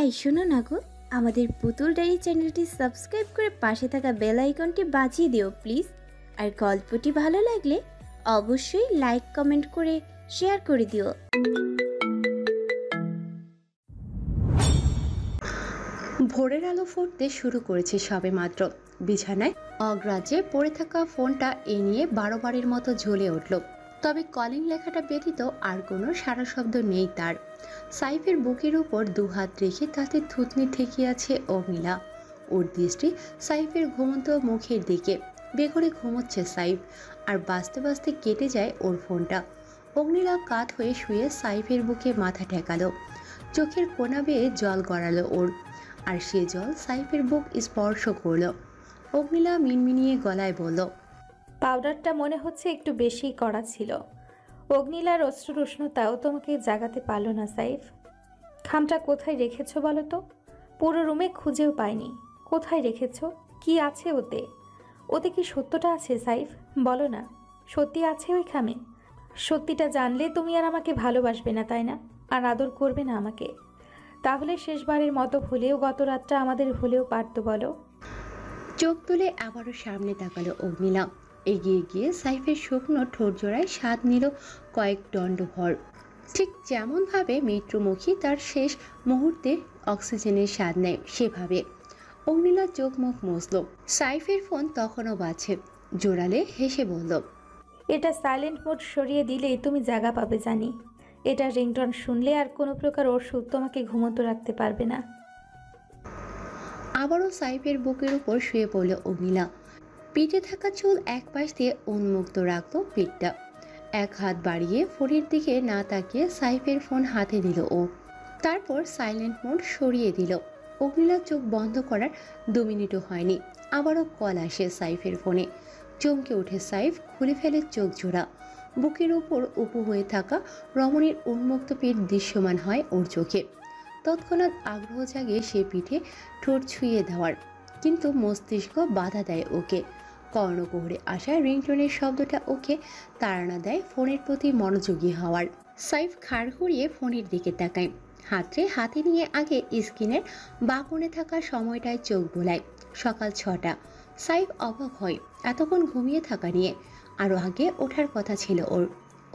এই শোনো না গো, আমাদের পুতুল ডায়েরি চ্যানেলটি সাবস্ক্রাইব করে পাশে থাকা বেল আইকনটি বাজিয়ে দিও প্লিজ। আর গল্পটি ভালো লাগলে অবশ্যই লাইক কমেন্ট করে শেয়ার করে দিও। ভোরের আলো ফুটতে শুরু করেছে সবেমাত্র। বিছানায় অগ্রাহ্যে পড়ে থাকা ফোনটা এ নিয়ে 12 বারের মতো জ্বলে উঠল। তবে কলিং লেখাটা ব্যতীত আর কোনো সারা শব্দ নেই তার। সাইফের বুকের উপর দুহাত রেখে তাতে থুতনি ঠেকিয়ে আছে অগ্নিলা। ওর দৃষ্টি সাইফের ঘুমন্ত মুখের দিকে। বেঘরে ঘুমোচ্ছে সাইফ, আর বাঁচতে বাঁচতে কেটে যায় ওর ফোনটা। অগ্নিলা কাত হয়ে শুয়ে সাইফের বুকে মাথা ঠেকালো। চোখের কোনা বেয়ে জল গড়ালো ওর, আর সে জল সাইফের বুক স্পর্শ করল। অগ্নিলা মিনমিনিয়ে গলায় বলল, পাউডারটা মনে হচ্ছে একটু বেশি কড়া ছিল। অগ্নিলার অশ্রুর উষ্ণতাও তোমাকে জাগাতে পারল না সাইফ। খামটা কোথায় রেখেছো বলো তো? পুরো রুমে খুঁজেও পাইনি। কোথায় রেখেছো? কি আছে ওতে? ওতে কি সত্যটা আছে সাইফ? বলো না, সত্যি আছে ওই খামে? সত্যিটা জানলে তুমি আর আমাকে ভালোবাসবে না, তাই না? আর আদর করবে না আমাকে। তাহলে শেষবারের মতো হলেও গত রাতটা আমাদের হলেও পারতো বলো। চোখ তুলে আবারও সামনে তাকালো অগ্নিলা। এগিয়ে গিয়ে সাইফের শুকনো ঠোঁট জোড়ায় স্বাদ নিল কয়েক দণ্ড ভর। ঠিক যেমনভাবে মৃত্যুমুখী তার শেষ মুহূর্তে অক্সিজেনের স্বাদ নেয়, সেভাবে। অগ্নিলা চোখ মুখ মুছল। সাইফের ফোন তখনও বাজছে। জোরালে হেসে বলল, এটা সাইলেন্ট মোড সরিয়ে দিলেই তুমি জায়গা পাবে জানি। এটা রিংটন শুনলে আর কোনো প্রকার ওষুধ তোমাকে ঘুমোতে রাখতে পারবে না। আবারও সাইফের বুকের উপর শুয়ে পড়ল অগ্নিলা। পিঠে থাকা চুল এক পাশ দিয়ে উন্মুক্ত রাখলো পিঠটা। এক হাত বাড়িয়ে ফোনের দিকে না তাকিয়ে সাইফের ফোন হাতে দিল ও। তারপর সাইলেন্ট মোড সরিয়ে দিল। অগ্নিলার চোখ বন্ধ করার 2 মিনিটও হয়নি, আবারও কল আসে সাইফের ফোনে। চমকে ওঠে সাইফ, খুলে ফেলে চোখ জোড়া। বুকের উপর উপুু হয়ে থাকা রমণীর উন্মুক্ত পিঠ দৃশ্যমান হয় ওর চোখে। তৎক্ষণাৎ আগ্রহ জাগে সে পিঠে ঠোঁট ছুঁয়ে দেওয়ার, কিন্তু মস্তিষ্ক বাধা দেয় ওকে। কর্ণকুহরে আসা রিংটোনের শব্দটা ওকে তাড়না দেয় ফোনের প্রতি মনোযোগী হওয়ার। সাইফ খাড় ঘুরিয়ে ফোনের দিকে তাকায়। হাতে নিয়ে আগে স্ক্রিনের বাঁ কোণে থাকা সময়টায় চোখ বোলায়। সকাল 6টা। সাইফ অবাক হয় এতক্ষণ ঘুমিয়ে থাকা নিয়ে। আরও আগে ওঠার কথা ছিল ওর।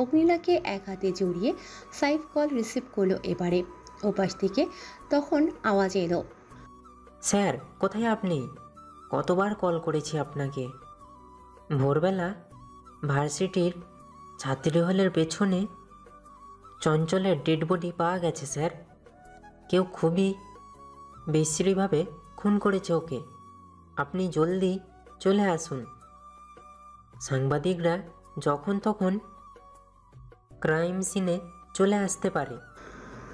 অগ্নিলাকে এক হাতে জড়িয়ে সাইফ কল রিসিভ করলো এবারে। ওপাশ থেকে তখন আওয়াজ এলো, স্যার কোথায় আপনি? কতবার কল করেছি আপনাকে। ভোরবেলা ভার্সিটির ছাত্রী হলের পেছনে চঞ্চলের ডেড বডি পাওয়া গেছে স্যার। কেউ খুবই বিশ্রীভাবে খুন করেছে ওকে। আপনি জলদি চলে আসুন। সাংবাদিকরা যখন তখন ক্রাইম সিনে চলে আসতে পারে।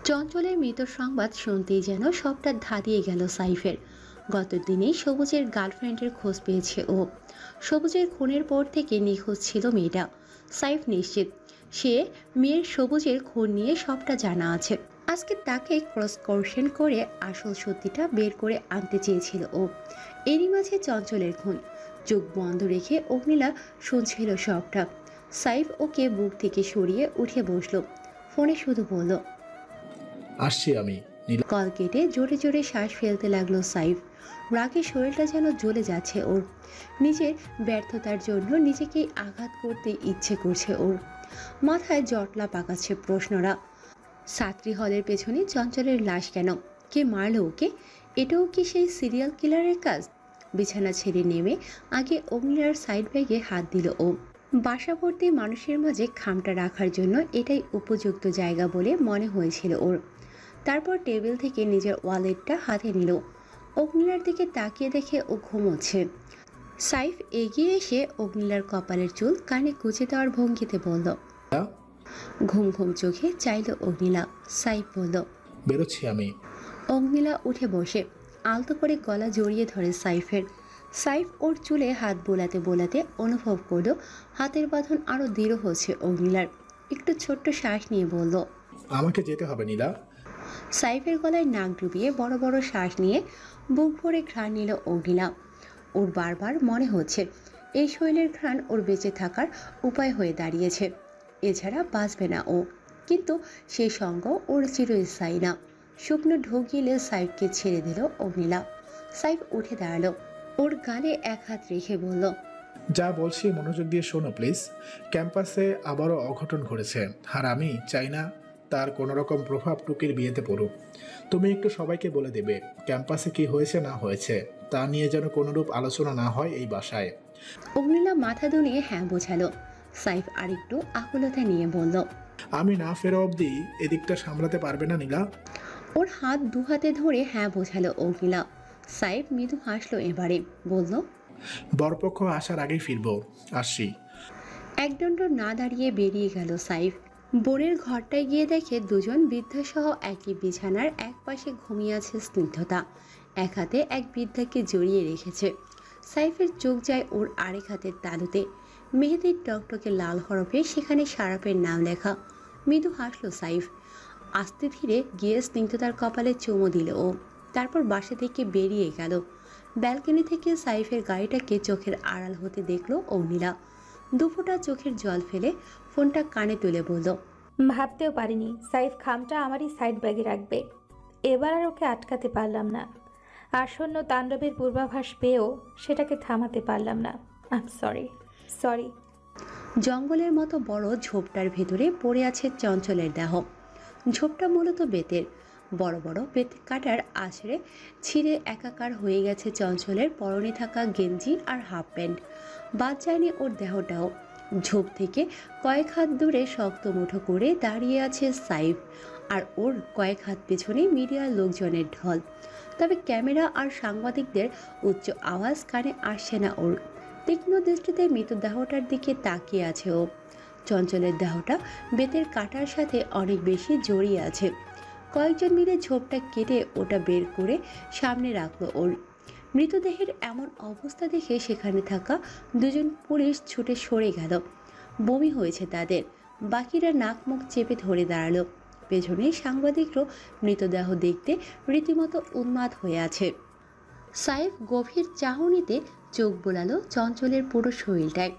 চঞ্চলের মৃত সংবাদ শুনতেই যেন সবটা ধাঁধিয়ে গেল সাইফের। গত দিনেই সবুজের গার্লফ্রেন্ডের খোঁজ পেয়েছে ও। সবুজের খুনের পর থেকে নিখোঁজ ছিল মেয়েটা। সাইফ নিশ্চিত সে মেয়ের সবুজের খুন নিয়ে সবটা জানা আছে। আজকে তাকে ক্রস কোশ্চেন করে আসল সত্যিটা বের করে আনতে চেয়েছিল ও। এরই মাঝে চঞ্চলের খুন। চোখ বন্ধ রেখে অগ্নিলা শুনছিল সবটা। সাইফ ওকে বুক থেকে সরিয়ে উঠে বসলো। ফোনে শুধু বলল, আসছি আমি। কল কেটে জোরে জোরে শ্বাস ফেলতে লাগলো সাইফ। রাগে শরীরটা যেন জ্বলে যাচ্ছে ওর। নিজের ব্যর্থতার জন্য নিজেকেই আঘাত করতে ইচ্ছে করছে ওর। মাথায় জটলা পাকাচ্ছে প্রশ্নরা। ছাত্রী হলের পেছনে চঞ্চলের লাশ কেন? কে মারলো ওকে? এটাও কি সেই সিরিয়াল কিলারের কাজ? বিছানা ছেড়ে নেমে আগে অগ্নিলার সাইড ব্যাগে হাত দিল ও। বাসা ভর্তি মানুষের মাঝে খামটা রাখার জন্য এটাই উপযুক্ত জায়গা বলে মনে হয়েছিল ওর। তারপর টেবিল থেকে নিজের ওয়ালেটটা হাতে নিল। অগ্নিলার দিকে তাকিয়ে দেখে ও ঘুমোচ্ছে। সাইফ এগিয়ে এসে অগ্নিলার কপালের চুল কানে গুঁজে দেওয়ার ভঙ্গিতে বলল। ঘুম ঘুম চোখে চাইল অগ্নিলা। সাইফ বলল, বেরোচ্ছি আমি। অগ্নিলা উঠে বসে আলতো করে গলা জড়িয়ে ধরে সাইফের। সাইফ ওর চুলে হাত বোলাতে বোলাতে অনুভব করল হাতের বাঁধন আরো দৃঢ় হচ্ছে অগ্নিলার। একটু ছোট্ট শ্বাস নিয়ে বলল, আমাকে যেতে হবে নীলা। সাইফের গলায় নাক ডুবিয়ে বড় বড় শ্বাস নিয়ে বুক ভরে ঘ্রাণ নিল অগ্নিলা। ওর বারবার মনে হচ্ছে এই শৈলের ঘ্রাণ ওর বেঁচে থাকার উপায় হয়ে দাঁড়িয়েছে। এছাড়া বাঁচবে না ও। কিন্তু সেই সঙ্গ ওর চিরস্থায়ী না। শুকনো ঢোক গিলে সাইফকে ছেড়ে দিল অগ্নিলা। সাইফ উঠে দাঁড়ালো, ওর গালে এক হাত রেখে বলল, যা বলছি মনোযোগ দিয়ে শোনো প্লিজ। ক্যাম্পাসে আবারও অঘটন ঘটেছে, আর আমি চাই না তার কোনো রকম প্রভাব টুকির বিয়েতে পড়ুক। তুমি একটু সবাইকে বলে দেবে ক্যাম্পাসে কি হয়েছে না হয়েছে, তা নিয়ে যেন কোনোরূপ আলোচনা না হয় এই বাসায়। অগ্নিলা মাথা দুলিয়ে হ্যাঁ বোঝালো। সাইফ আরেকটু আকুলতা নিয়ে বলল, আমি না ফেরা অবধি এদিকটা সামলাতে পারবে না নীলা? ওর হাত দু হাতে ধরে হ্যাঁ বোঝালো অগ্নিলা। সাইফ মৃদু হাসলো, এবারে বলল, বরপক্ষ আসার আগেই ফিরবো, আসছি। একদণ্ড না দাঁড়িয়ে বেরিয়ে গেল সাইফ। বোনের ঘরটায় গিয়ে দেখে দুজন বৃদ্ধাসহ একই বিছানার এক পাশে ঘুমিয়ে আছে স্নিগ্ধতা। এক হাতে এক বৃদ্ধাকে জড়িয়ে রেখেছে। সাইফের চোখ যায় ওর আরেক হাতের তালুতে। মেহেদির টকটকে লাল হরফে সেখানে শারাপের নাম লেখা। মৃদু হাসলো সাইফ। আস্তে ধীরে গিয়ে স্নিগ্ধতার কপালে চুমো দিল ও। তারপর বাসা থেকে বেরিয়ে গেল। ব্যালকনি থেকে সাইফের গাড়িটাকে চোখের আড়াল হতে দেখলো অগ্নিলা। দুফোঁটা চোখের জল ফেলে ফোনটা কানে তুলে বলল, ভাবতেও পারিনি সাইফ খামটা আমারই সাইড ব্যাগে রাখবে। এবার আর ওকে আটকাতে পারলাম না। আসন্ন তাণ্ডবের পূর্বাভাস পেয়েও সেটাকে থামাতে পারলাম না। সরি। জঙ্গলের মতো বড় ঝোপটার ভেতরে পড়ে আছে চঞ্চলের দেহ। ঝোপটা মূলত বেতের। বড় বড় বেত কাটার আছড়ে ছিঁড়ে একাকার হয়ে গেছে চঞ্চলের পরনে থাকা গেঞ্জি আর হাফ প্যান্ট। বাদ যায়নি ওর দেহটাও। ঝোপ থেকে কয়েক হাত দূরে শক্ত মুঠো করে দাঁড়িয়ে আছে সাইফ, আর ওর কয়েক হাত পেছনে মিডিয়ার লোকজনের ঢল। তবে ক্যামেরা আর সাংবাদিকদের উচ্চ আওয়াজ কানে আসছে না ওর। তীক্ষ্ণ দৃষ্টিতে মৃতদেহটার দিকে তাকিয়ে আছে ও। চঞ্চলের দেহটা বেতের কাটার সাথে অনেক বেশি জড়িয়ে আছে। কয়েকজন মিলে ঝোপটা কেটে ওটা বের করে সামনে রাখলো ওর। মৃতদেহের এমন অবস্থা দেখে সেখানে থাকা দুজন পুলিশ ছুটে সরে গেল। বমি হয়েছে তাদের। বাকিরা নাক মুখ চেপে ধরে দাঁড়ালো। পেছনে সাংবাদিকরাও মৃতদেহ দেখতে রীতিমতো উন্মাদ হয়ে আছে। সাইফ গভীর চাহনিতে চোখ বোলালো চঞ্চলের পুরো শরীরটায়।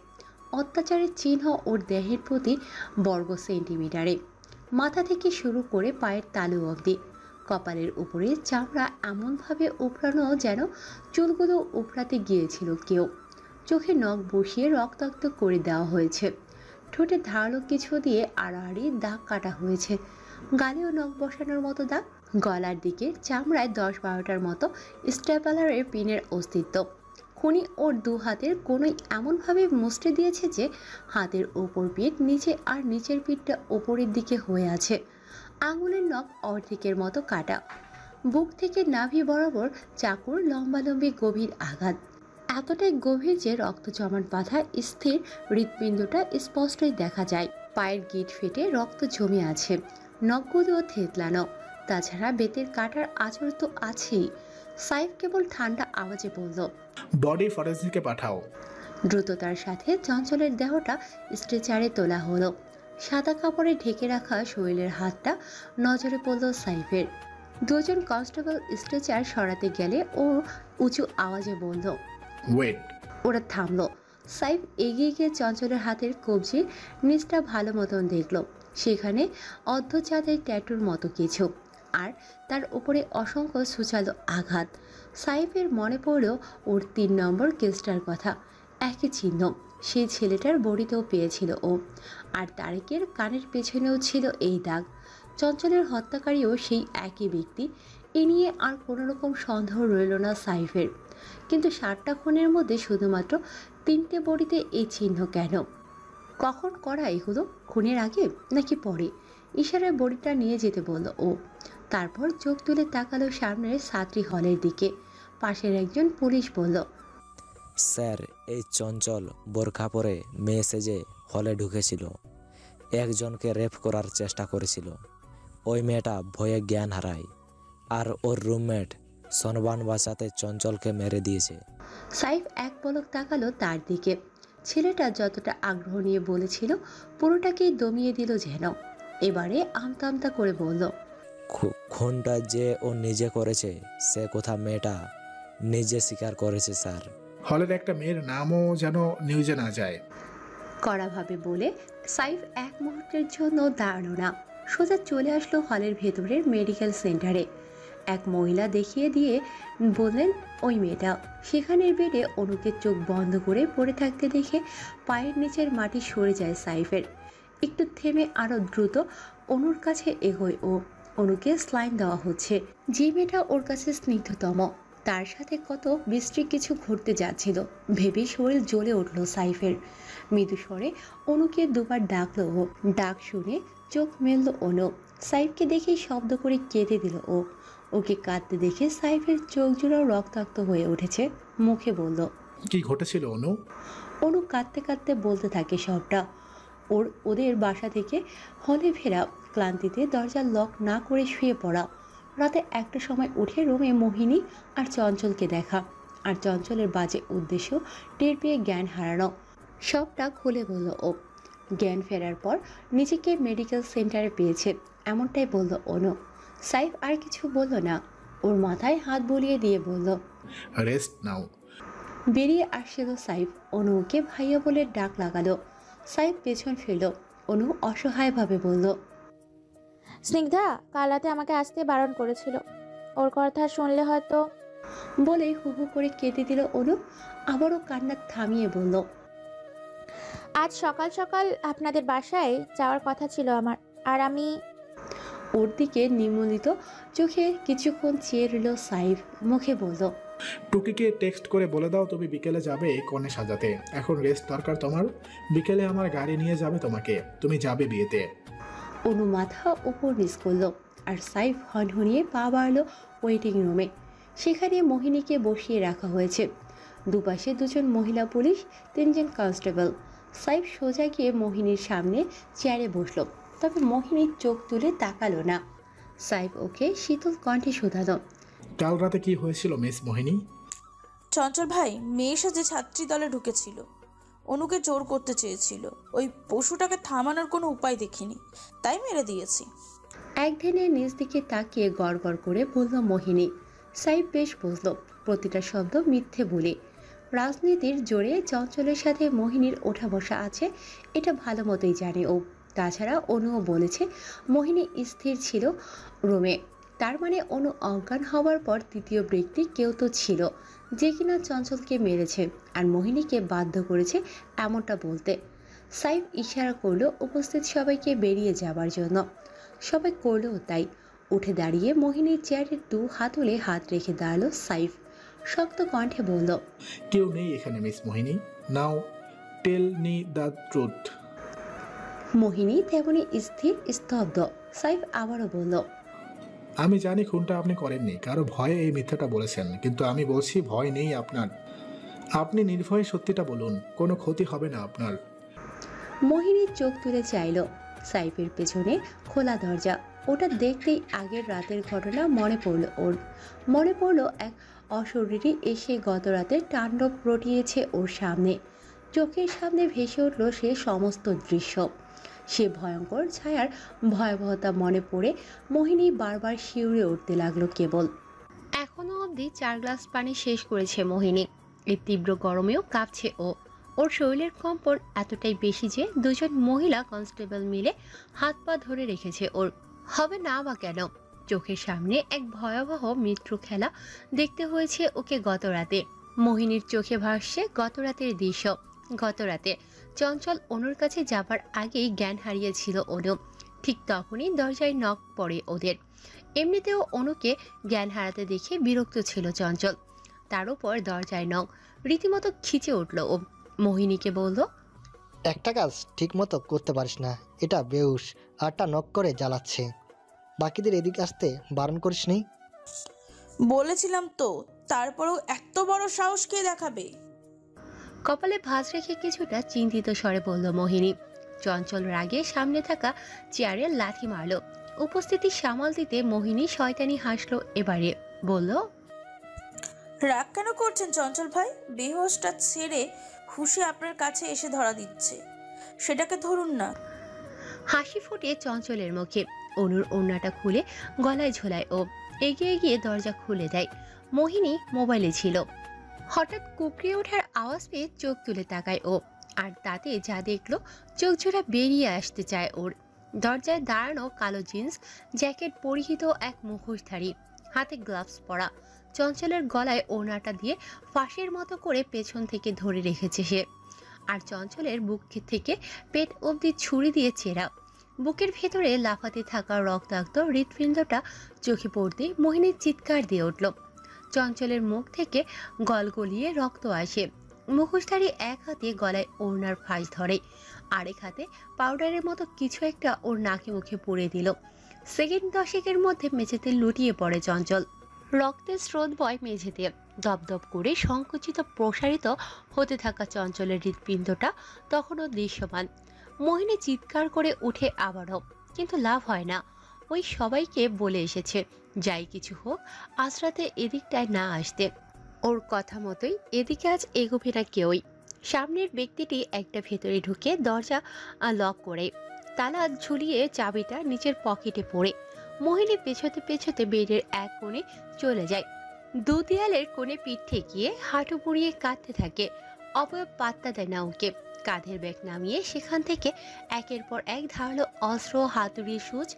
অত্যাচারের চিহ্ন ওর দেহের প্রতি বর্গ সেন্টিমিটারে। মাথা থেকে শুরু করে পায়ের তালু অবধি। কপালের উপরে চামড়া এমনভাবে উপড়ানো যেন চুলগুলো উপড়াতে গিয়েছিল কেউ। চোখে নখ বসিয়ে রক্তাক্ত করে দেওয়া হয়েছে। ঠোঁটে ধারালো কিছু দিয়ে আড়াআড়ি দাগ কাটা হয়েছে। গালেও নখ বসানোর মতো দাগ। গলার দিকে চামড়ায় 10-12টার মতো স্টেপলারের পিনের অস্তিত্ব। খুনি ওর দু হাতের কোনোই এমনভাবে মুচড়ে দিয়েছে যে হাতের ওপর পিঠ নিচে আর নিচের পিঠটা ওপরের দিকে হয়ে আছে। আঙুলের নখ অর্ধেকের মতো কাটা। বুক থেকে নাভি বরাবর চাকুর লম্বালম্বি গভীর আঘাত। এতটাই গভীর যে রক্ত জমাট বাঁধা স্থির হৃৎপিণ্ডটা স্পষ্টই দেখা যায়। পায়ের গিট ফেটে রক্ত জমে আছে। নখগুলোও থেতলানো। তাছাড়া বেতের কাটার আঁচড় তো আছেই। সাইফ কেবল ঠান্ডা আওয়াজে বলল, বডি ফরেন্সিকে পাঠাও। দ্রুততার সাথে চঞ্চলের দেহটা স্ট্রেচারে তোলা হলো। সাদা কাপড়ে ঢেকে রাখা শরীরের হাতটা নজরে পড়ল সাইফের। দুজন কনস্টেবল স্ট্রেচার সরাতে গেলে ও উঁচু আওয়াজে বলল, ওয়েট। ওরা থামলো। সাইফ এগিয়ে গিয়ে চঞ্চলের হাতের কবজির নিচটা ভালো মতন দেখল। সেখানে অর্ধচাঁদের ট্যাটুর মতো কিছু, আর তার উপরে অসংখ্য সুচালো আঘাত। সাইফের মনে পড়ল ওর 3 নম্বর কেসটার কথা। একই চিহ্ন সেই ছেলেটার বডিতেও পেয়েছিল ও। আর তারেকের কানের পেছনেও ছিল এই দাগ। চঞ্চলের হত্যাকারীও সেই একই ব্যক্তি। এ নিয়ে আর কোনো রকম সন্দেহ রইল না সাইফের। কিন্তু 7টা খুনের মধ্যে শুধুমাত্র 3টে বডিতে এই চিহ্ন কেন? কখন করা এগুলো? খুনের আগে নাকি পরে? ইশারায় বডিটা নিয়ে যেতে বলল ও। তারপর চোখ তুলে তাকালো সামনের ছাত্রী হলের দিকে। পাশের একজন পুলিশ বলল, স্যার, এই চঞ্চল বোরখা পরে মেয়ে সেজে হলে ঢুকেছিল। একজনকে রেপ করার চেষ্টা করেছিল। ওই মেয়েটা ভয়ে জ্ঞান হারায়, আর ওর রুমমেট সনবান বাঁচাতে চঞ্চলকে মেরে দিয়েছে। সাইফ এক পলক তাকালো তার দিকে। ছেলেটা যতটা আগ্রহ নিয়ে বলেছিল পুরোটাকেই দমিয়ে দিল যেন। এবারে আমতা আমতা করে বলল, খুনটা যে ও নিজে করেছে সে কথা মেয়েটা নিজে স্বীকার করেছে স্যার। হলের একটা মেয়ের নামও যেন নিউজে না যায়। কড়াভাবে বলে সাইফ এক মুহূর্তের জন্য দাঁড়ালো না। সোজা চলে আসলো হলের ভেতরের মেডিকেল সেন্টারে। এক মহিলা দেখিয়ে দিয়ে বললেন ওই মেয়েটা। সেখানের বেডে অনুকে চোখ বন্ধ করে পড়ে থাকতে দেখে পায়ের নিচের মাটি সরে যায় সাইফের। একটু থেমে আরও দ্রুত অনুর কাছে এগোয় ও। অনুকে স্লাইন দেওয়া হচ্ছে। যে মেয়েটা ওর কাছে স্নিগ্ধতম, তার সাথে কত বিশ্রী কিছু ঘটতে যাচ্ছিল ভেবে শরীর জ্বলে উঠল সাইফের। মৃদু স্বরে অনুকে দুবার ডাকলো ও। ডাক শুনে চোখ মেলল অনু। সাইফকে দেখেই শব্দ করে কেঁদে দিল ও। ওকে কাঁদতে দেখে সাইফের চোখ জোড়াও রক্তাক্ত হয়ে উঠেছে। মুখে বলল, কি ঘটেছিল অনু? অনু কাঁদতে কাঁদতে বলতে থাকে সবটা। ওদের বাসা থেকে হলে ফেরা, ক্লান্তিতে দরজা লক না করে শুয়ে পড়া, রাতে একটা সময় উঠে রুমে মোহিনী আর চঞ্চলকে দেখা, আর চঞ্চলের বাজে উদ্দেশ্য টের পেয়ে জ্ঞান হারানো। সবটা খুলে বলল ও। জ্ঞান ফেরার পর নিজেকে মেডিকেল সেন্টারে পেয়েছে এমনটাই বলল অনু। সাইফ আর কিছু বলল না, ওর মাথায় হাত বুলিয়ে দিয়ে বলল, রেস্ট নাও। বেরিয়ে আসছিল সাইফ। অনুকে ভাইয়া বলে ডাক লাগালো। সাইফ পেছন ফিরল। অনু অসহায়ভাবে বলল, স্নিগ্ধা কাল রাতে আমাকে আসতে বারণ করেছিল, ওর কথা শুনলে হয়তো। বলেই হু হু করে কেঁদে দিল অনু। আবারও কান্না থামিয়ে বলল, আজ সকাল সকাল আপনাদের বাসায় যাওয়ার কথা ছিল আমার, আর আমি। ওর দিকে নির্মলিত চোখে কিছুক্ষণ চেয়ে রইল সাইফ। মুখে বলল, টুকিকে টেক্সট করে বলে দাও তুমি বিকেলে যাবে কনে সাজাতে। এখন রেস্ট দরকার তোমার। বিকেলে আমার গাড়ি নিয়ে যাবে তোমাকে, তুমি যাবে বিয়েতে। অনু মাথা উপর নিচ করল আর সাইফ হনহনিয়ে পা বাড়ল ওয়েটিং রুমে। সেখানে মোহিনীকে বসিয়ে রাখা হয়েছে। দুপাশে দুজন মহিলা পুলিশ, তিনজন কনস্টেবল। সাইফ সোজা গিয়ে মোহিনীর সামনে চেয়ারে বসল, তবে মোহিনীর চোখ তুলে তাকালো না। সাইফ ওকে শীতল কণ্ঠে শোধালো, কাল রাতে কি হয়েছিল মিস মোহিনী? চঞ্চল ভাই মেয়ে সাজে ছাত্রী দলে ঢুকেছিল, অনুকে জোর করতে চেয়েছিল। ওই পশুটাকে থামানোর কোনো উপায় দেখিনি, তাই মেরে দিয়েছি। এক ধ্যানে নিজ দিকে তাকিয়ে গড় গড় করে বলল মোহিনী। সাইফ বেশ বুঝল প্রতিটা শব্দ মিথ্যে বলে। রাজনীতির জোরে চঞ্চলের সাথে মোহিনীর ওঠা বসা আছে, এটা ভালো মতোই জানে ও। তাছাড়া অনুও বলেছে মোহিনী স্থির ছিল রুমে। তার মানে অনু অজ্ঞান হওয়ার পর তৃতীয় ব্যক্তি কেউ তো ছিল, যে কিনা চঞ্চলকে মেরেছে আর মোহিনীকে বাধ্য করেছে এমনটা বলতে। সাইফ ইশারা করলো উপস্থিত সবাইকে বেরিয়ে যাবার জন্য। সবাই করলেও তাই। উঠে দাঁড়িয়ে মোহিনীর চেয়ারের দু হাতলে হাত রেখে দাঁড়ালো সাইফ। শক্ত কণ্ঠে বলল, কেউ নেই এখানে miss Mohini. Now tell me the truth. Mohini তেমনি স্থির স্তব্ধ। সাইফ আবারও বলল, আমি জানি খুনটা আপনি করেননি, কারো ভয়ে এই মিথ্যাটা বলেছেন, কিন্তু আমি বলছি ভয় নেই আপনার। আপনি নির্ভয়ে সত্যিটা বলুন, কোনো ক্ষতি হবে না আপনার। মোহিনীর চোখ তুলে চাইল। সাইফের পেছনে খোলা দরজা, ওটা দেখতেই আগের রাতের ঘটনা মনে পড়ল ওর। মনে পড়ল এক অশরীরী এসে গত রাতে তাণ্ডব রটিয়েছে ওর সামনে। চোখের সামনে ভেসে উঠল সে সমস্ত দৃশ্য। সে ভয়ঙ্কর ছায়ার ভয়াবহতা মনে পড়ে মোহিনী বারবার শিউরে উঠতে লাগলো কেবল। এখনো অবধি 4 গ্লাস পানি শেষ করেছে মোহিনী। এই তীব্র গরমেও কাঁপছে ও। ওর শরীরের কম্পন এতটাই বেশি যে দুজন মহিলা কনস্টেবল মিলে হাত পা ধরে রেখেছে ওর। হবে না বা কেন, চোখের সামনে এক ভয়াবহ মৃত্যু খেলা দেখতে হয়েছে ওকে গত রাতে। মোহিনীর চোখে ভাসছে গত রাতের দৃশ্য। গত রাতে চঞ্চল অনুর কাছে যাবার আগেই জ্ঞান হারিয়েছিল অনু। ঠিক তখনই দরজায় নক পড়ে ওদের। এমনিতেও অনুকে জ্ঞান হারাতে দেখে বিরক্ত ছিল চঞ্চল, তার উপর দরজায় নক, রীতিমতো খিচে উঠল ও। মোহিনীকে বলল, একটা কাজ ঠিক মতো করতে পারিস না, এটা বেউস, আরটা নক করে জ্বালাচ্ছে। বাকিদের এদিকে আসতে বারণ করিস নি? বলেছিলাম তো, তারপরেও এত বড় সাহস কে দেখাবে? কপালে ভাঁজ রেখে কিছুটা চিন্তিত স্বরে বলল মোহিনী। চঞ্চল রাগে সামনে থাকা চেয়ারে লাথি মারল। উপস্থিতি সামাল দিতে মোহিনী শয়তানি হাসলো এবারে। বলল, রাগ কেন করছেন চঞ্চল ভাই? বেহোশটা ছেড়ে খুশি আপনার কাছে এসে ধরা দিচ্ছে, সেটাকে ধরুন না। হাসি ফুটে চঞ্চলের মুখে। অনুর ওড়নাটা খুলে গলায় ঝোলায় ও। এগিয়ে গিয়ে দরজা খুলে দেয়। মোহিনী মোবাইলে ছিল। হঠাৎ কুকড়িয়ে ওঠার আওয়াজ পেয়ে চোখ তুলে তাকায় ও। আর তাতে যা দেখলো চোখ জোড়া বেরিয়ে আসতে চায় ওর। দরজায় দাঁড়ানো কালো জিন্স জ্যাকেট পরিহিত এক মুখোশধারী, হাতে গ্লাভস পরা। চঞ্চলের গলায় ওড়নাটা দিয়ে ফাঁসের মতো করে পেছন থেকে ধরে রেখেছে সে। আর চঞ্চলের বুক থেকে পেট অবধি ছুরি দিয়ে চেরা। বুকের ভেতরে লাফাতে থাকা রক্তাক্ত হৃৎপিণ্ডটা চোখে পড়তেই মোহিনীর চিৎকার দিয়ে উঠল। চঞ্চলের মুখ থেকে গলগলিয়ে রক্ত আসে। মুখোশধারী এক হাতে গলায় ওড়নার ফাঁস ধরে, আরেক হাতে পাউডারের মতো কিছু একটা ওর নাকে মুখে পুড়ে দিল। সেকেন্ড 10 মধ্যে মেঝেতে লুটিয়ে পড়ে চঞ্চল। রক্তের স্রোত বয় মেঝেতে। দপদপ করে সংকুচিত প্রসারিত হতে থাকা চঞ্চলের হৃৎপিণ্ডটা তখনও দৃশ্যমান। মোহিনী চিৎকার করে উঠে আবারও, কিন্তু লাভ হয় না। ওই সবাইকে বলে এসেছে যাই কিছু হোক আজ রাতে এদিকটায় না আসতে। ওর কথা মতোই এদিকে আজ এগোবে না কেউই। সামনের ব্যক্তিটি একটা ভেতরে ঢুকে দরজা লক করে তালা ঝুলিয়ে চাবিটা নিচের পকেটে পড়ে মোহিনী পেছোতে পেছোতে বেডের এক কোণে চলে যায়। দু দেয়ালের কোণে পিঠ ঠেকিয়ে হাঁটু পুড়িয়ে কাঁদতে থাকে। অবয়ব পাত্তা দেয় না ওকে। কাঁধের ব্যাগ নামিয়ে সেখান থেকে একের পর এক ধারালো অস্ত্র, হাতুড়ি, সূচ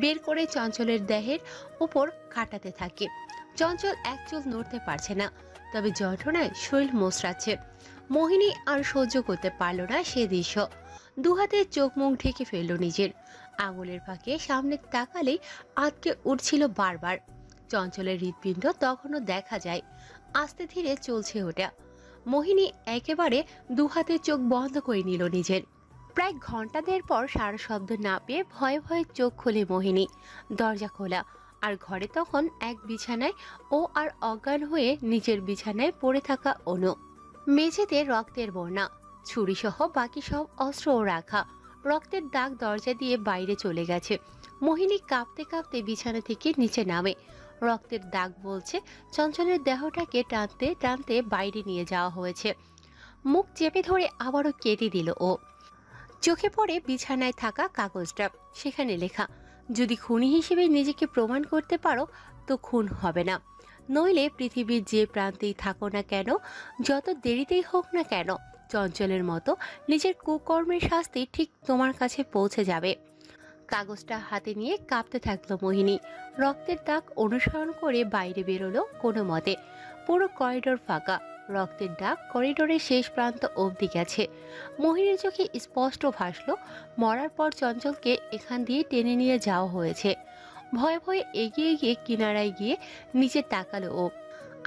বের করে চঞ্চলের দেহের উপর কাটাতে থাকে। চঞ্চল এক চুল নড়তে পারছে না, তবে যন্ত্রণায় শরীর মোচড়াচ্ছে। মোহিনী আর সহ্য করতে পারল না সে দৃশ্য। দুহাতে চোখ মুখ ঢেকে ফেলল নিজের। আঙুলের ফাঁকে সামনে তাকালেই আটকে উঠছিল বারবার। চঞ্চলের হৃৎপিণ্ড তখনও দেখা যায়। আস্তে ধীরে চলছে ওটা। মোহিনী একেবারে দুহাতে চোখ বন্ধ করে নিল নিজের। প্রায় ঘন্টা দেড় পর সারা শব্দ না পেয়ে ভয়ে ভয়ে চোখ খোলে মোহিনী। দরজা খোলা, আর ঘরে তখন এক বিছানায় ও আর অজ্ঞান হয়ে নিজের বিছানায় পড়ে থাকা অনু। মেঝেতে রক্তের বন্যা, ছুরিসহ বাকি সব অস্ত্রও রাখা। রক্তের দাগ দরজা দিয়ে বাইরে চলে গেছে। মোহিনী কাঁপতে কাঁপতে বিছানা থেকে নিচে নামে। রক্তের দাগ বলছে চঞ্চলের দেহটাকে টানতে টানতে বাইরে নিয়ে যাওয়া হয়েছে। মুখ চেপে ধরে আবারও কেটে দিল ও। চোখে পড়ে বিছানায় থাকা কাগজটা। সেখানে লেখা, যদি খুনি হিসেবে নিজেকে প্রমাণ করতে পারো তো খুন হবে না, নইলে পৃথিবীর যে প্রান্তেই থাকো না কেন, যত দেরিতেই হোক না কেন, চঞ্চলের মতো নিজের কুকর্মের শাস্তি ঠিক তোমার কাছে পৌঁছে যাবে। কাগজটা হাতে নিয়ে কাঁপতে থাকলো মোহিনী। রক্তের দাগ অনুসরণ করে বাইরে বেরোলো কোনো মতে। পুরো করিডোর ফাঁকা। রক্তের দাগ করিডোরের শেষ প্রান্ত অবধি গেছে। মোহিনীর চোখে স্পষ্ট ভাসলো মরার পর চঞ্চলকে এখান দিয়ে টেনে নিয়ে যাওয়া হয়েছে। ভয়ে ভয়ে এগিয়ে গিয়ে কিনারায় গিয়ে নিচে তাকালো ও।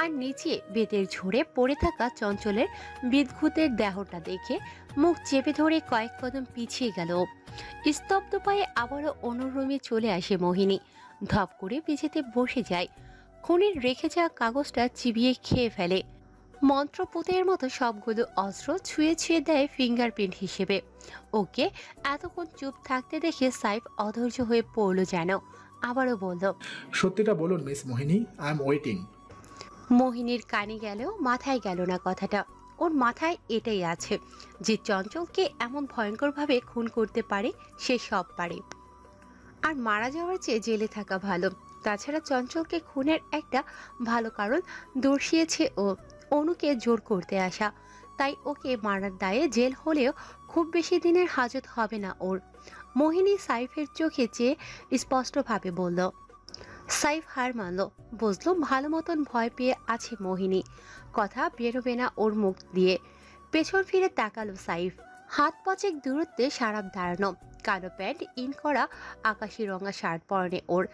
আর নিচে বেতের ঝরে পড়ে থাকা চঞ্চলের বিদঘুতের দেহটা দেখে মুখ চেপে ধরে কয়েক কদম পিছিয়ে গেল। স্তব্ধ পায়ে আবারও অনুরূমে চলে আসে মোহিনী। ধপ করে মেঝেতে বসে যায়। খুনির রেখে যাওয়া কাগজটা চিবিয়ে খেয়ে ফেলে। মন্ত্রপুতের মতো সবগুলো অস্ত্র ছুঁয়ে ছুঁয়ে দেয় ফিঙ্গারপ্রিন্ট হিসেবে। ওকে এতক্ষণ চুপ থাকতে দেখে সাইফ অধৈর্য হয়ে পড়ল যেন। আবারও বলল, সত্যিটা বলুন miss Mohini, I am waiting. মোহিনীর কানে গেলেও মাথায় গেল না কথাটা। ওর মাথায় এটাই আছে যে চঞ্চলকে এমন ভয়ঙ্করভাবে খুন করতে পারে সে সব পারে। আর মারা যাওয়ার চেয়ে জেলে থাকা ভালো। তাছাড়া চঞ্চলকে খুনের একটা ভালো কারণ দর্শিয়েছে ও, অনুকে জোর করতে আসা। তাই ওকে মারার দায়ে জেল হলেও খুব বেশি দিনের হাজত হবে না ওর। মোহিনী সাইফের চোখে চেয়ে স্পষ্টভাবে বলল। সাইফ হার মানল। বুঝলো ভালো মতন ভয় পেয়ে আছে মোহিনী। কথা বেরোবে না ওর মুখ দিয়ে। পেছন ফিরে তাকালো সাইফ। হাত পাঁচেক দূরত্বে সারাপ দাঁড়ানো, কালো প্যান্ট ইন করা, আকাশি রঙা শার্ট পরনে ওর।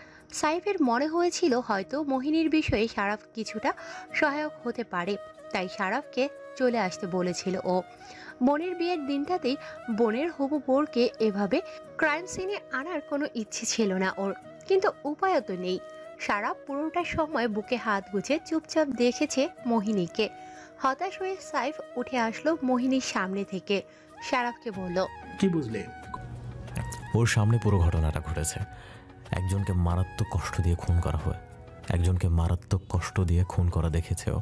সাইফের মনে হয়েছিল হয়তো মোহিনীর বিষয়ে সারাফ কিছুটা সহায়ক হতে পারে, তাই সারাফকে চলে আসতে বলেছিল ও। বোনের বিয়ের দিনটাতেই বোনের হবু বোরকে এভাবে ক্রাইম সিনে আনার কোনো ইচ্ছে ছিল না ওর, কিন্তু উপায়ও তো নেই। সারাফ পুরোটা সময় বুকে হাত গুছে চুপচাপ দেখেছে মোহিনীকে। হতাশ হয়ে সাইফ উঠে আসলো মোহিনীর সামনে থেকে। সারাফকে বলল, কি বুঝলে? ওর সামনে পুরো ঘটনাটা ঘটেছে। একজনকে মারাত্মক কষ্ট দিয়ে খুন করা হয়, একজনকে মারাত্মক কষ্ট দিয়ে খুন করা দেখেছে ও।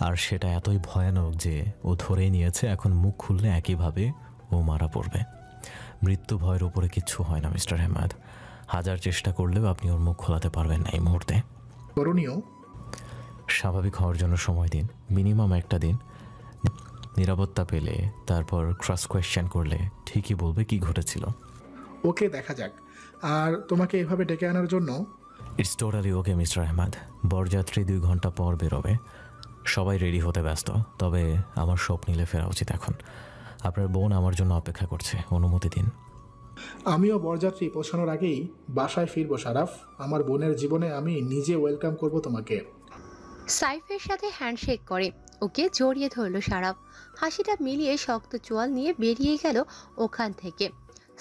আর সেটা এতই ভয়ানক যে ও ধরেই নিয়েছে এখন মুখ খুললে একইভাবে ও মারা পড়বে। মৃত্যু ভয়ের উপরে কিচ্ছু হয় না মিস্টার আহমেদ। হাজার চেষ্টা করলেও আপনি ওর মুখ খোলাতে পারবেন না এই মুহূর্তে। করণীয় স্বাভাবিক হওয়ার জন্য সময় দিন, মিনিমাম একটা দিন। নিরাপত্তা পেলে তারপর ক্রস কোয়েশ্চেন করলে ঠিকই বলবে কি ঘটেছিল। ওকে, দেখা যাক। আর তোমাকে এভাবে ডেকে আনার জন্য it's totally okay mister Ahmed. বরযাত্রী 2 ঘন্টা পর বেরোবে, সবাই রেডি হতে ব্যস্ত। তবে আমার স্বপ্নিলে ফেরা উচিত এখন। আপনার বোন আমার জন্য অপেক্ষা করছে, অনুমতি দিন। আমিও বরযাত্রী পৌঁছানোর আগেই বাসায় ফিরবো সারাফ। আমার বোনের জীবনে আমি নিজে ওয়েলকাম করব তোমাকে। সাইফের সাথে হ্যান্ডশেক করে ওকে জড়িয়ে ধরল সারাফ। হাসিটা মিলিয়ে শক্ত চোয়াল নিয়ে বেরিয়ে গেল ওখান থেকে।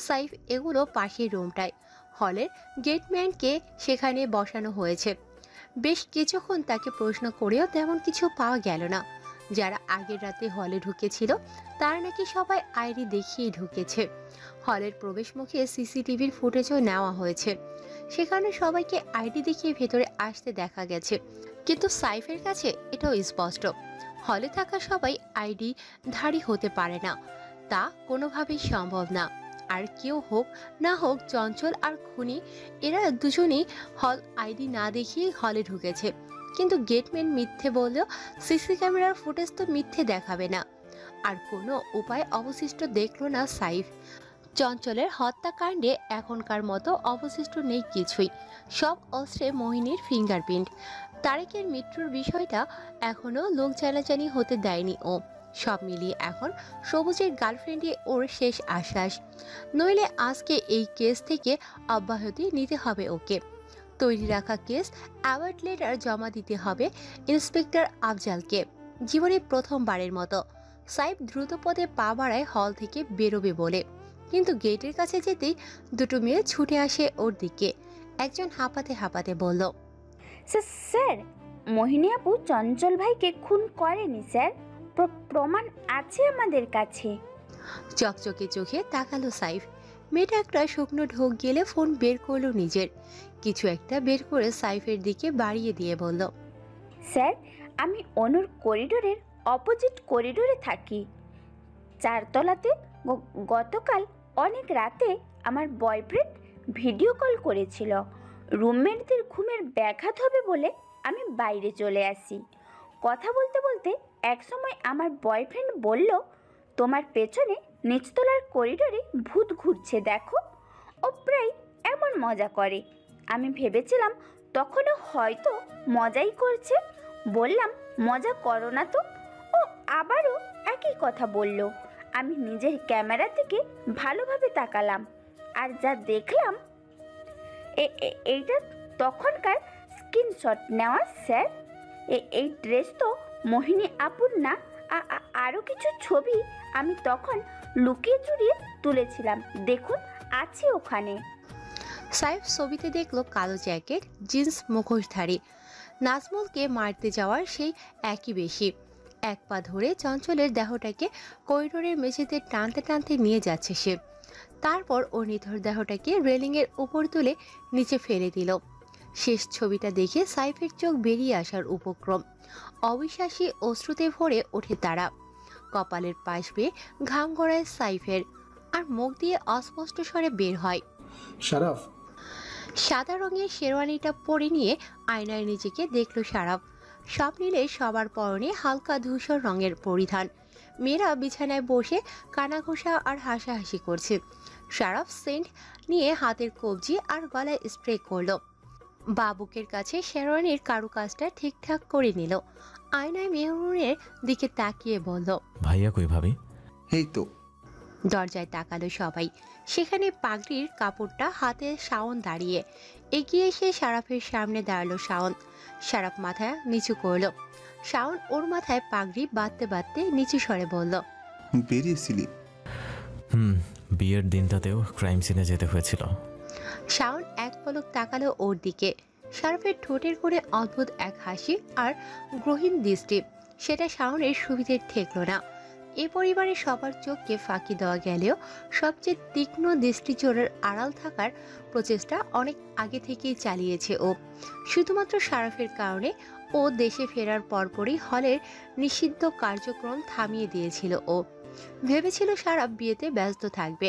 সাইফ এগুলো পাশের রুমটায়। হলের গেটম্যানকে সেখানে বসানো হয়েছে। বেশ কিছুক্ষণ তাকে প্রশ্ন করেও তেমন কিছু পাওয়া গেল না। যারা আগের রাতে হলে ঢুকেছিল তারা নাকি সবাই আইডি দেখিয়ে ঢুকেছে। হলের প্রবেশমুখে সিসিটিভির ফুটেজও নেওয়া হয়েছে। সেখানে সবাইকে আইডি দেখিয়ে ভেতরে আসতে দেখা গেছে, কিন্তু সাইফের কাছে এটাও স্পষ্ট, হলে থাকা সবাই আইডি ধারী হতে পারে না। তা কোনোভাবেই সম্ভব না। আর কেউ হোক না হোক, চঞ্চল আর খুনি এরা দুজনেই হল আইডি না দেখিয়ে হলে ঢুকেছে। কিন্তু গেটম্যান মিথ্যে বললেও সিসি ক্যামেরার ফুটেজ তো মিথ্যে দেখাবে না। আর কোনো উপায় অবশিষ্ট দেখল না সাইফ। চঞ্চলের হত্যাকাণ্ডে এখনকার মতো অবশিষ্ট নেই কিছুই। সব অস্ত্রে মোহিনীর ফিঙ্গারপ্রিন্ট। তারেকের মৃত্যুর বিষয়টা এখনো লোক জানাজানি হতে দেয়নি ও। সব মিলিয়ে এখন সবুজের গার্লফ্রেন্ডে ওর শেষ আশ্বাস। নইলে আজকে এই কেস থেকে অব্যাহতি নিতে হবে ওকে। তৈরি রাখা কেস অ্যাওয়ার্ড লেটার জমা দিতে হবে ইন্সপেক্টর আফজালকে। জীবনে প্রথমবারের মতো সাইফ দ্রুত পদে পা বাড়ায় হল থেকে বেরোবে বলে, কিন্তু গেটের কাছে যেতেই দুটো মেয়ে ছুটে আসে ওর দিকে। একজন হাঁপাতে হাঁপাতে বলল, স্যার, মোহিনী আপু চঞ্চল ভাইকে খুন করেনি স্যার, প্রমাণ আছে আমাদের কাছে। চকচকে চোখে তাকালো সাইফ। মেয়েটা একটা শুকনো ঢোক গেলে ফোন বের করলো নিজের। কিছু একটা বের করে সাইফের দিকে বাড়িয়ে দিয়ে বলল, স্যার, আমি অনুর করিডোরের অপোজিট করিডোরে থাকি, 4 তলাতে। গতকাল অনেক রাতে আমার বয়ফ্রেন্ড ভিডিও কল করেছিল। রুমমেটদের ঘুমের ব্যাঘাত হবে বলে আমি বাইরে চলে আসি। কথা বলতে বলতে একসময় আমার বয়ফ্রেন্ড বলল, তোমার পেছনে নিচতলার করিডোরে ভূত ঘুরছে দেখো। ও প্রায় এমন মজা করে। আমি ভেবেছিলাম তখনও হয়তো মজাই করছে। বললাম, মজা করো না তো। ও আবারও একই কথা বলল। আমি নিজের ক্যামেরা থেকে ভালোভাবে তাকালাম, আর যা দেখলাম, এইটা তখনকার স্ক্রিনশট নেওয়া স্যার। এই ড্রেস তো মোহিনী আপুর না। আরও কিছু ছবি আমি তখন লুকিয়ে চুরিয়ে তুলেছিলাম, দেখুন আছে ওখানে। সাইফ ছবিতে দেখলো কালো জ্যাকেট, জিন্স, মুখোশধারী নাজমুলকে মারতে যাওয়ার সেই একই বেশি। এক পা ধরে চঞ্চলের দেহটাকে করিডোরের মেঝেতে টানতে টানতে নিয়ে যাচ্ছে সে। তারপর ও নিথর দেহটাকে রেলিংয়ের উপর তুলে নিচে ফেলে দিল। শেষ ছবিটা দেখে সাইফের চোখ বেরিয়ে আসার উপক্রম। অবিশ্বাসী অশ্রুতে ভরে ওঠে তারা। কপালের পাশ বেয়ে ঘাম গড়ায় সাইফের, আর মুখ দিয়ে অস্পষ্ট স্বরে বের হয়, সারাফ। সাদা রঙের শেরওয়ানিটা পরে নিয়ে আয়নায় নিজেকে দেখল সারাফ। সব মিলে সবার পরনে হালকা ধূসর রঙের পরিধান। মেয়েরা বিছানায় বসে কানাঘোষা আর হাসাহাসি করছে। সারাফ সেন্ট নিয়ে হাতের কবজি আর গলায় স্প্রে করলো। বাবুকের কাছে শেরওয়ানির কারুকাজটা ঠিকঠাক করে নিল। আয়নায় মেহরুনের দিকে তাকিয়ে বলল, ভাইয়া কই ভাবি? এই তো। দরজায় তাকালো সবাই। সেখানে পাগড়ির কাপড়টা হাতে শাওন দাঁড়িয়ে। এগিয়ে এসে সারাফের সামনে দাঁড়ালো শাওন। সারাফ মাথা নিচু করলো। শাওন ওর মাথায় পাগড়ি বাঁধতে বাঁধতে নিচু স্বরে বলল, বেরিয়েছিলি? বিয়ের দিনটাতেও ক্রাইম সিনে যেতে হয়েছিল। শাওন এক পলক তাকালো ওর দিকে। সারাফের ঠোঁটের কোণে অদ্ভুত এক হাসি আর গ্রহীণ দৃষ্টি। সেটা শাওনের সুবিধের ঠেকল না। এ পরিবারের সবার চোখকে ফাঁকি দেওয়া গেলেও সবচেয়ে তীক্ষ্ণ দৃষ্টিচোরের আড়াল থাকার প্রচেষ্টা অনেক আগে থেকেই চালিয়েছে ও। শুধুমাত্র সারাফের কারণে ও দেশে ফেরার পরপরই হলের নিষিদ্ধ কার্যক্রম থামিয়ে দিয়েছিল ও। ভেবেছিল সারাফ বিয়েতে ব্যস্ত থাকবে,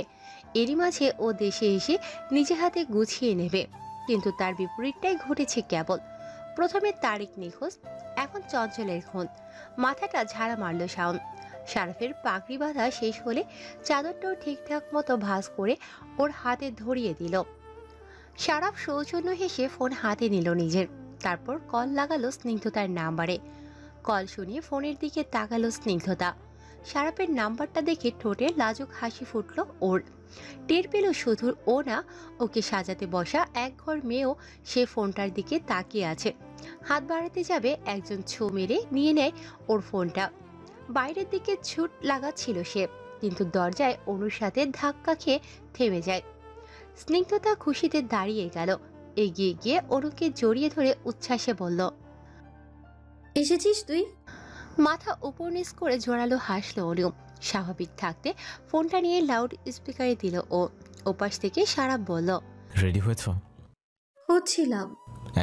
এরই মাঝে ও দেশে এসে নিজে হাতে গুছিয়ে নেবে। কিন্তু তার বিপরীতটাই ঘটেছে কেবল। প্রথমে তারেক নিখোঁজ, এখন চঞ্চলের খুন। মাথাটা ঝাড়া মারল শাওন। শারাফের পাগড়ি বাঁধা শেষ হলে চাদরটাও ঠিকঠাক মতো ভাঁজ করে ওর হাতে ধরিয়ে দিল। শারাফ সৌজন্য হেসে ফোন হাতে নিল নিজের, তারপর কল লাগালো স্নিগ্ধতার নাম্বারে। কল শুনিয়ে ফোনের দিকে তাকালো স্নিগ্ধতা। শারাফের নাম্বারটা দেখে ঠোঁটে লাজুক হাসি ফুটল ওর। টের পেল শুধু ও না, ওকে সাজাতে বসা এক ঘর মেয়েও সে ফোনটার দিকে তাকিয়ে আছে। হাত বাড়াতে যাবে, একজন ছো মেরে নিয়ে নেয় ওর ফোনটা। বাইরের দিকে ছুট লাগাচ্ছিল সে, কিন্তু দরজায় অনুর সাথে ধাক্কা খেয়ে থেমে যায়। স্নিগ্ধতা খুশিতে দাঁড়িয়ে গেল, এগিয়ে গিয়ে অনুকে জড়িয়ে ধরে উচ্ছ্বাসে বলল, এসেছিস তুই? মাথা উপর নিচ করে জোরালো হাসলো অনু। স্বাভাবিক থাকতে ফোনটা নিয়ে লাউড স্পিকারে দিল ও। ওপাশ থেকে শারাফ বলল, রেডি হয়েছ? হচ্ছিলাম।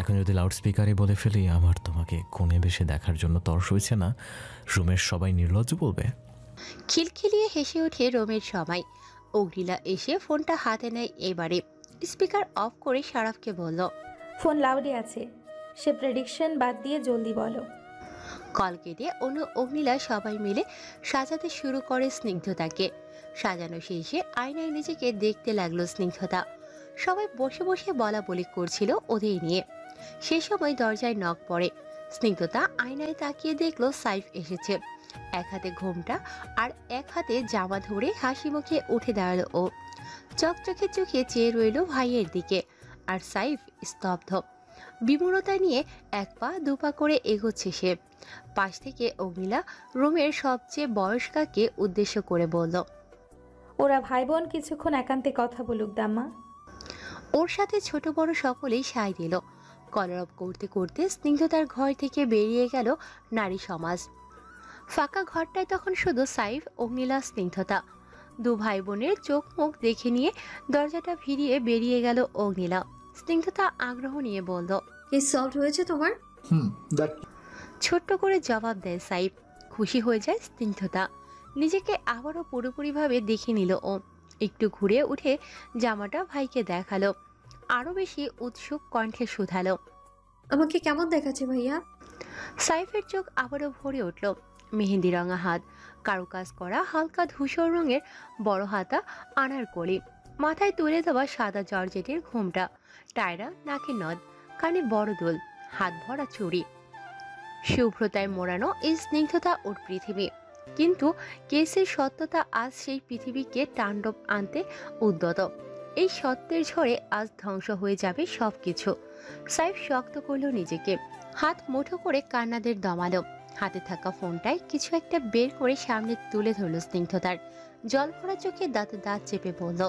এখন যদি লাউড স্পিকারে বলে ফেলি আমার তোমাকে কোণে বেশি দেখার জন্য তর্স হয়েছে না, রুমের সবাই নির্লজ্জ বলবে। খিলখিলিয়ে হেসে ওঠে রোমের সবাই। অগ্নিলা এসে ফোনটা হাতে নেয় এবারে। স্পিকার অফ করে শারাফকে বলল, ফোন লাউডে আছে, সে প্রেডিকশন বাদ দিয়ে জলদি বলো। কল কেটে অনু অগ্নিলা সবাই মিলে সাজাতে শুরু করে স্নিগ্ধতাকে। সাজানো শেষে আয়নায় নিজেকে দেখতে লাগলো স্নিগ্ধতা। সবাই বসে বসে বলা বলি করছিল ওদের নিয়ে। সে সময় দরজায় নক পড়ে। স্নিগ্ধতা আয়নায় তাকিয়ে দেখলো সাইফ এসেছে। এক হাতে ঘোমটা আর এক হাতে জামা ধরে হাসি মুখে উঠে দাঁড়ালো ও। চকচকে চোখে চেয়ে রইল ভাইয়ের দিকে। আর সাইফ স্তব্ধ, বিমূঢ়তা নিয়ে এক পা দুপা করে এগোচ্ছে সে। পাশ থেকে অগ্নিলা রুমের সবচেয়ে বয়স্কাকে উদ্দেশ্য করে বলল, ওরা ভাই বোন কিছুক্ষণ একান্তে কথা বলুক দাম্মা। ওর সাথে ছোট বড় সকলেই সায় দিল। কলরব করতে করতে স্নিগ্ধতার ঘর থেকে বেরিয়ে গেল নারী সমাজ। ফাঁকা ঘরটায় তখন শুধু সাইফ, অগ্নিলা, স্নিগ্ধতা। দু ভাই বোনের চোখ মুখ দেখে নিয়ে দরজাটা ভিড়িয়ে বেরিয়ে গেল অগ্নিলা। স্নিগ্ধতা আগ্রহ নিয়ে বলল, কেস সলভ হয়েছে তোমার? ছোট্ট করে জবাব দেয় সাইফ। খুশি হয়ে যায় স্নিগ্ধতা। নিজেকে আবারও পুরোপুরিভাবে দেখে নিল ও। একটু ঘুরে উঠে জামাটা ভাইকে দেখালো। আরো বেশি উৎসুক কণ্ঠে শুধালো, আমাকে কেমন দেখাচ্ছে ভাইয়া? সাইফের চোখ আবারও ভরে উঠল। মেহেন্দি রঙা হাত, কারুকাজ করা হালকা ধূসর রঙের বড় হাতা আনারকলি, মাথায় তুলে দেওয়া সাদা জর্জেটের ঘোমটা, টায়রা নাকে নদ, কানে বড় দুল, হাত ভরা চুড়ি। শুভ্রতায় মোড়ানো এই স্নিগ্ধতা ওর পৃথিবী। কিন্তু কেসের সত্যতা আজ সেই পৃথিবীকে তাণ্ডব আনতে উদ্যত। এই সত্যের ঝড়ে আজ ধ্বংস হয়ে যাবে সবকিছু। সাইফ শক্ত করল নিজেকে, হাত মুঠো করে কান্নাদের দমালো। হাতে থাকা ফোনটায় কিছু একটা বের করে সামনে তুলে ধরল স্নিগ্ধতার। জল ভরা চোখে দাঁতে দাঁত চেপে বলল,